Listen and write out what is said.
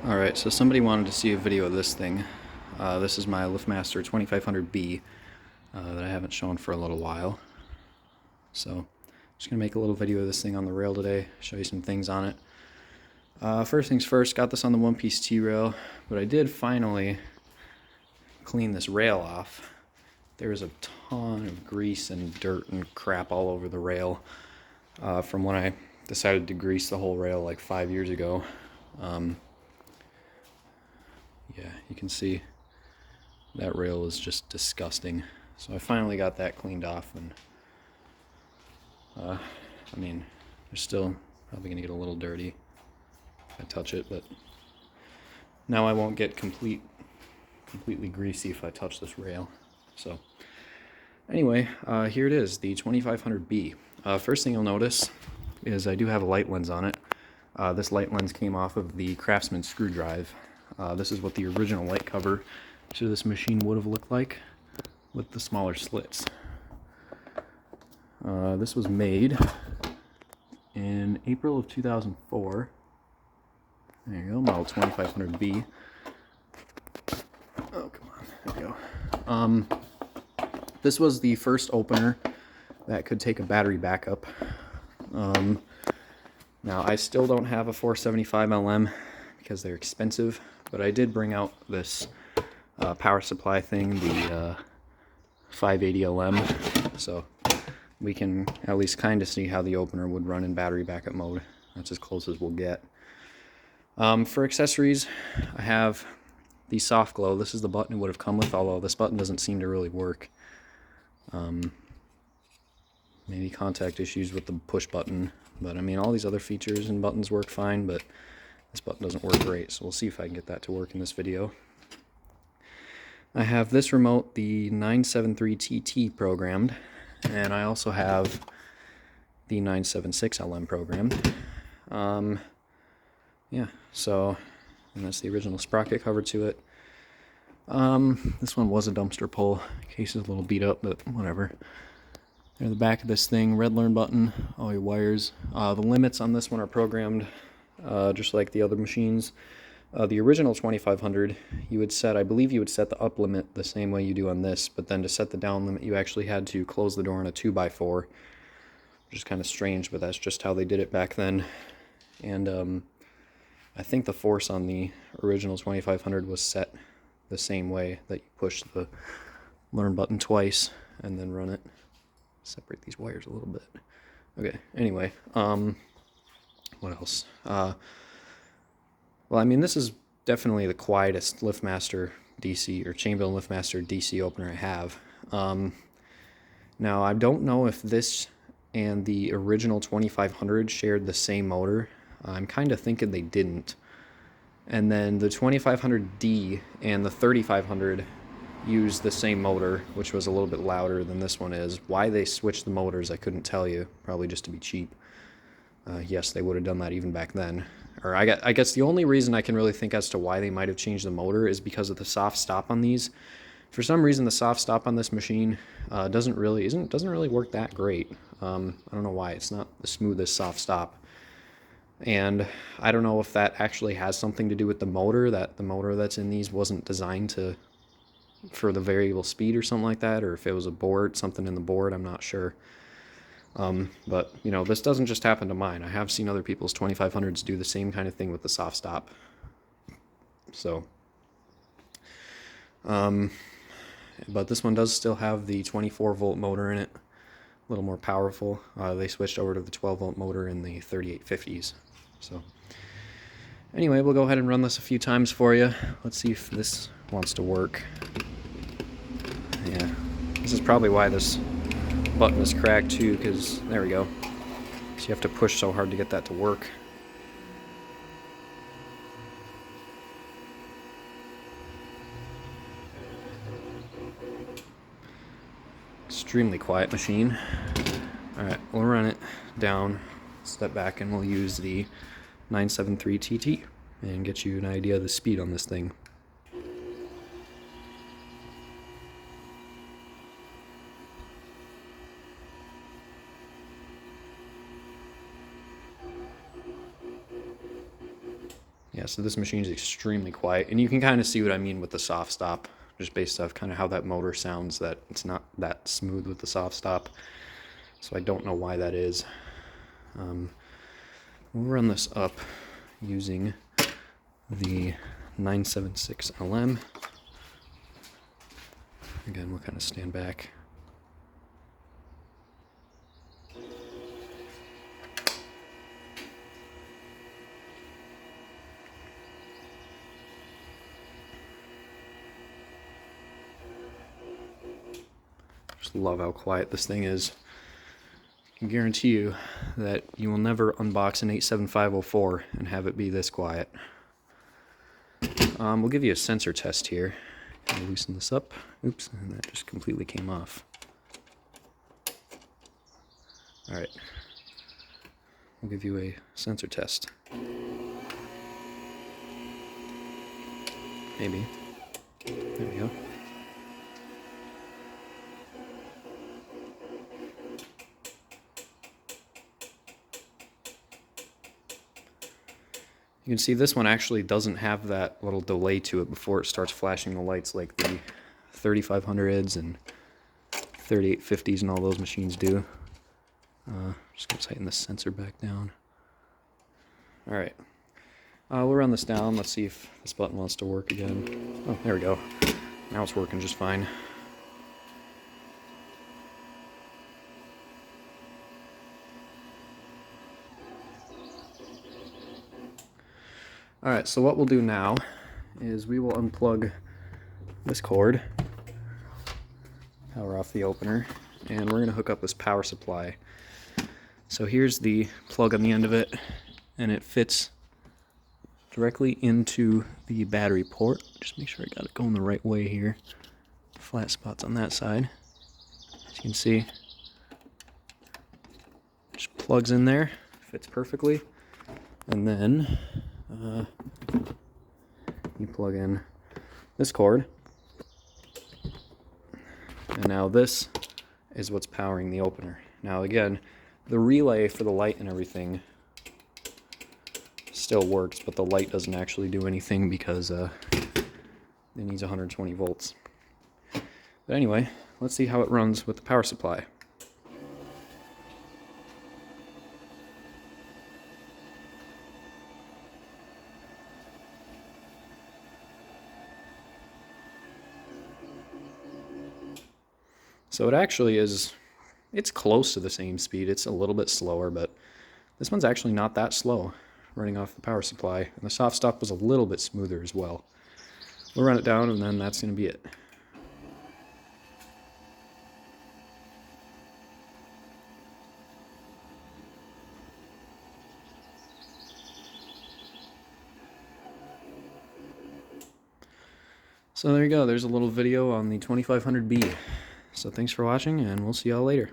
Alright, so somebody wanted to see a video of this thing. This is my LiftMaster 2500B that I haven't shown for a little while. So, I'm just going to make a little video of this thing on the rail today, show you some things on it. First things first, got this on the one-piece T-rail, but I did finally clean this rail off. There was a ton of grease and dirt and crap all over the rail from when I decided to grease the whole rail like 5 years ago. Yeah, you can see that rail is just disgusting. So I finally got that cleaned off, and I mean, they're still probably gonna get a little dirty if I touch it, but now I won't get completely greasy if I touch this rail. So anyway, here it is, the 2500B. First thing you'll notice is I do have a light lens on it. This light lens came off of the Craftsman screw drive. This is what the original light cover to this machine would have looked like with the smaller slits. This was made in April of 2004. There you go, model 2500B. Oh, come on, there we go. This was the first opener that could take a battery backup. Now, I still don't have a 475 LM because they're expensive, but I did bring out this power supply thing, the 580 LM, so we can at least kind of see how the opener would run in battery backup mode. That's as close as we'll get. For accessories, I have the soft glow. This is the button it would have come with, although this button doesn't seem to really work. Maybe contact issues with the push button, but I mean all these other features and buttons work fine, but this button doesn't work great, so we'll see if I can get that to work in this video. I have this remote, the 973TT programmed, and I also have the 976 LM programmed. Yeah, so, and that's the original sprocket cover to it. This one was a dumpster pull. Case is a little beat up, but whatever. There's the back of this thing, red learn button, all your wires. The limits on this one are programmed just like the other machines. The original 2500, you would set, I believe you would set the up limit the same way you do on this, but then to set the down limit you actually had to close the door on a 2x4, which is kind of strange, but that's just how they did it back then. And I think the force on the original 2500 was set the same way, that you push the learn button twice and then run it. Separate these wires a little bit. Okay, anyway, what else? Well, I mean, this is definitely the quietest LiftMaster DC, or Chamberlain LiftMaster DC opener I have. Now, I don't know if this and the original 2500 shared the same motor. I'm kind of thinking they didn't. And then the 2500D and the 3500 used the same motor, which was a little bit louder than this one is. Why they switched the motors, I couldn't tell you. Probably just to be cheap. Yes, they would have done that even back then. Or I guess the only reason I can really think as to why they might have changed the motor is because of the soft stop on these. For some reason, the soft stop on this machine doesn't really work that great. I don't know why. It's not the smoothest soft stop. And I don't know if that actually has something to do with the motor, that the motor that's in these wasn't designed for the variable speed or something like that, or if it was a board, something in the board, I'm not sure. But, you know, this doesn't just happen to mine. I have seen other people's 2500s do the same kind of thing with the soft stop. So, but this one does still have the 24-volt motor in it, a little more powerful. They switched over to the 12-volt motor in the 3850s. So, anyway, we'll go ahead and run this a few times for you. Let's see if this wants to work. Yeah, this is probably why this button is cracked too, because there we go. So you have to push so hard to get that to work. Extremely quiet machine. Alright, we'll run it down, step back, and we'll use the 973TT and get you an idea of the speed on this thing. Yeah, so this machine is extremely quiet, and you can kind of see what I mean with the soft stop, just based off kind of how that motor sounds, that it's not that smooth with the soft stop. So I don't know why that is. We'll run this up using the 976 LM. Again, we'll kind of stand back. Just love how quiet this thing is. I can guarantee you that you will never unbox an 87504 and have it be this quiet. We'll give you a sensor test here. I'll loosen this up. Oops, and that just completely came off. Alright. We'll give you a sensor test. Maybe. There we go. You can see this one actually doesn't have that little delay to it before it starts flashing the lights like the 3500s and 3850s and all those machines do. Just going to tighten the sensor back down. Alright, we'll run this down. Let's see if this button wants to work again. Oh, there we go. Now it's working just fine. Alright, so what we'll do now is we will unplug this cord, power off the opener, and we're going to hook up this power supply. So here's the plug on the end of it, and it fits directly into the battery port. Just make sure I got it going the right way here. Flat spots on that side. As you can see, just plugs in there, fits perfectly, and then you plug in this cord, and now this is what's powering the opener. Now again, the relay for the light and everything still works, but the light doesn't actually do anything because it needs 120 volts. But anyway, let's see how it runs with the power supply. So it actually is, it's close to the same speed. It's a little bit slower, but this one's actually not that slow running off the power supply. And the soft stop was a little bit smoother as well. We'll run it down and then that's going to be it. So there you go. There's a little video on the 2500B. So thanks for watching, and we'll see y'all later.